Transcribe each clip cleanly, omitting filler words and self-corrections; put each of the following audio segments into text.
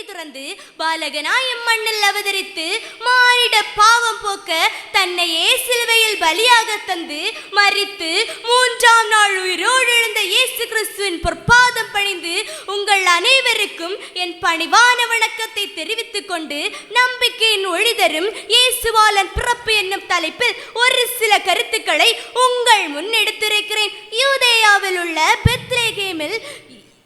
துறந்து பாலகனாய் மண்ணில் அவதரித்து மானிட பாவம் போக்க தன்னையே சிலுவையில் பலியாக தந்து மரித்து 3ஆம் நாள் உயிரோடு எழுந்த இயேசு கிறிஸ்துவின் பொற்பாதம் பணிந்து உங்கள் அனைவருக்கும் என் பணிவான வணக்கத்தை தெரிவித்துக் கொண்டு நம்பிக்கையின் ஒளிதரும் இயேசுவாலன் பிறப்பு என்னும் தலைப்பில் ஒரு சில கருத்துக்களை உங்கள் முன் எடுத்துரைக்கிறேன். யூதேயாவில் உள்ள பெத்லகேமில்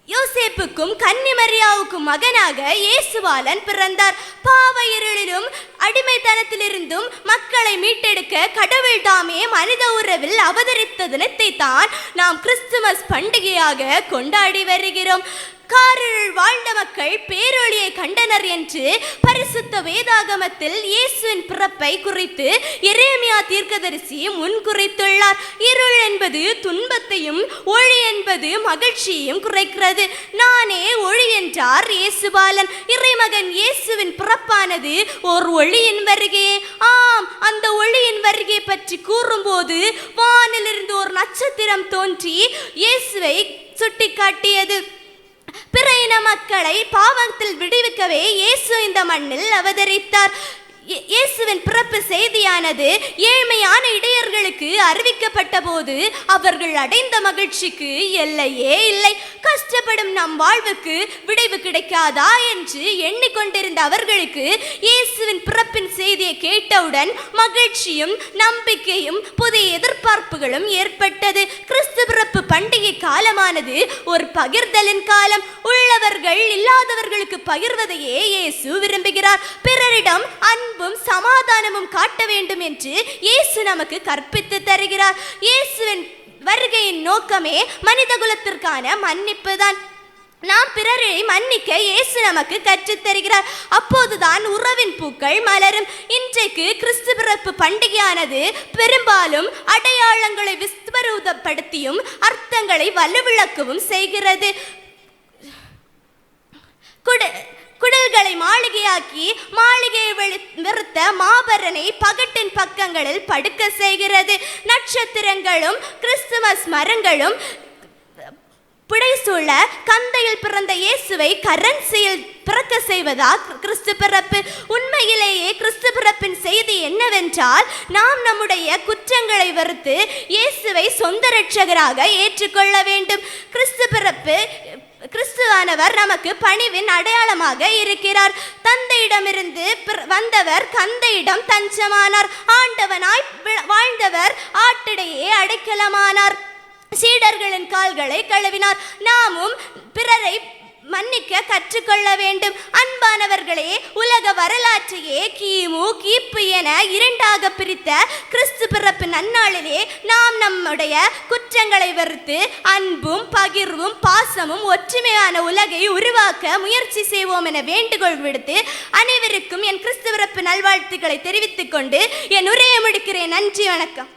யோசேப்புக்கும் கன்னிமரியாவுக்கும் மகனாக இயேசுவாலன் பிறந்தார். பாவ இருளிலும் அடிமைத்தனத்திலிருந்தும் மக்களை மீட்டெடுக்க கடவுள் தாமே மனித உறவில் அவதரித்த தினத்தை தான் நாம் கிறிஸ்துமஸ் பண்டிகையாக கொண்டாடி வருகிறோம். காரிருள் வாழ்ந்த மக்கள் பேரொளியை கண்டனர் என்று பரிசுத்த வேதாகமத்தில் இயேசுவின் பிறப்பை குறித்து எரேமியா தீர்க்கதரிசி முன்குறித்துள்ளார். இருள் என்பது துன்பத்தையும் ஒளி என்பது மகிழ்ச்சியையும் குறைக்கிறது. நானே ஒளி என்றார் இயேசுபாலன். இறைமகன் இயேசுவின் பிறப்பானது ஒரு ஒளியின் வருகையே. ஆம், அந்த ஒளியின் வருகை பற்றி கூறும்போது வானிலிருந்து ஒரு நட்சத்திரம் தோன்றி இயேசுவை சுட்டிக்காட்டியது. பிற இன மக்களை பாவத்தில் விடுவிக்கவே இயேசு இந்த மண்ணில் அவதரித்தார். இயேசுவின் பிறப்பு செய்தியானது ஏழ்மையான இடையர்களுக்கு அறிவிக்கப்பட்ட போது அவர்கள் அடைந்த மகிழ்ச்சிக்கு எல்லையே இல்லை. கஷ்டப்படும் நம் வாழ்வுக்கு விடைவு கிடைக்காதா என்று எண்ணிக்கொண்டிருந்த அவர்களுக்கு இயேசுவின் பிறப்பின் செய்தியை கேட்டவுடன் மகிழ்ச்சியும் நம்பிக்கையும் புதிய எதிர்பார்ப்புகளும் ஏற்பட்டது. கிறிஸ்து பிறப்பு பண்டிகை காலமானது ஒரு பகிர்தலின் காலம். உள்ளவர்கள் இல்லாதவர்களுக்கு பகிர்வதையே இயேசு விரும்புகிறார். பிறரிடம் அன்பும் சமாதானமும் காட்ட வேண்டும் என்று இயேசு நமக்கு கற்பித்து தருகிறார். இயேசுவின் வருகையின் நோக்கமே மனித குலத்திற்கான மன்னிப்பு தான். நாம் பிறரை மன்னிக்க இயேசு நமக்கு கற்றுத் தருகிறார். அப்போதுதான் உறவின் பூக்கள் மலரும். இன்றைக்கு கிறிஸ்து பிறப்பு பண்டிகையானது பெரும்பாலும் அடையாளங்களை விஸ்வரூபப்படுத்தியும் அர்த்தங்களை வலுவிளக்கவும் செய்கிறது. குடல்களை மாளிகையாக்கி மாளிகையை வெறுத்த மாபரனை பகட்டின் பக்கங்களில் படுக்க செய்கிறது. நட்சத்திரங்களும் கிறிஸ்துமஸ் மரங்களும் புடைசூழ கந்தையில் பிறந்த இயேசுவை கரன்சியில் பிறக்க செய்வதா கிறிஸ்து பிறப்பு. உண்மையிலேயே கிறிஸ்து பிறப்பின் செய்தி என்னவென்றால், நாம் நம்முடைய குற்றங்களை வெறுத்து இயேசுவை சொந்த இரட்சகராக ஏற்றுக்கொள்ள வேண்டும். கிறிஸ்துவானவர் நமக்கு பணிவின் அடையாளமாக இருக்கிறார். தந்தையிடமிருந்து வந்தவர் கந்தையிடம் தஞ்சமானார். ஆண்டவனாய் வாழ்ந்தவர் ஆட்டிடையே அடைக்கலமானார். சீடர்களின் கால்களை கழுவினார். நாமும் பிறரை மன்னிக்க கற்றுக்கொள்ள வேண்டும். அன்பானவர்களே, உலக வரலாற்றையே கிமு கிபு என இரண்டாக பிரித்த கிறிஸ்து பிறப்பு நன்னாளிலே நாம் நம்முடைய குற்றங்களை வெறுத்து அன்பும் பகிர்வும் பாசமும் ஒற்றுமையான உலகை உருவாக்க முயற்சி செய்வோம் என வேண்டுகோள் விடுத்து அனைவருக்கும் என் கிறிஸ்து பிறப்பு நல்வாழ்த்துக்களை தெரிவித்துக் கொண்டு என் உரையை முடிக்கிறேன். நன்றி, வணக்கம்.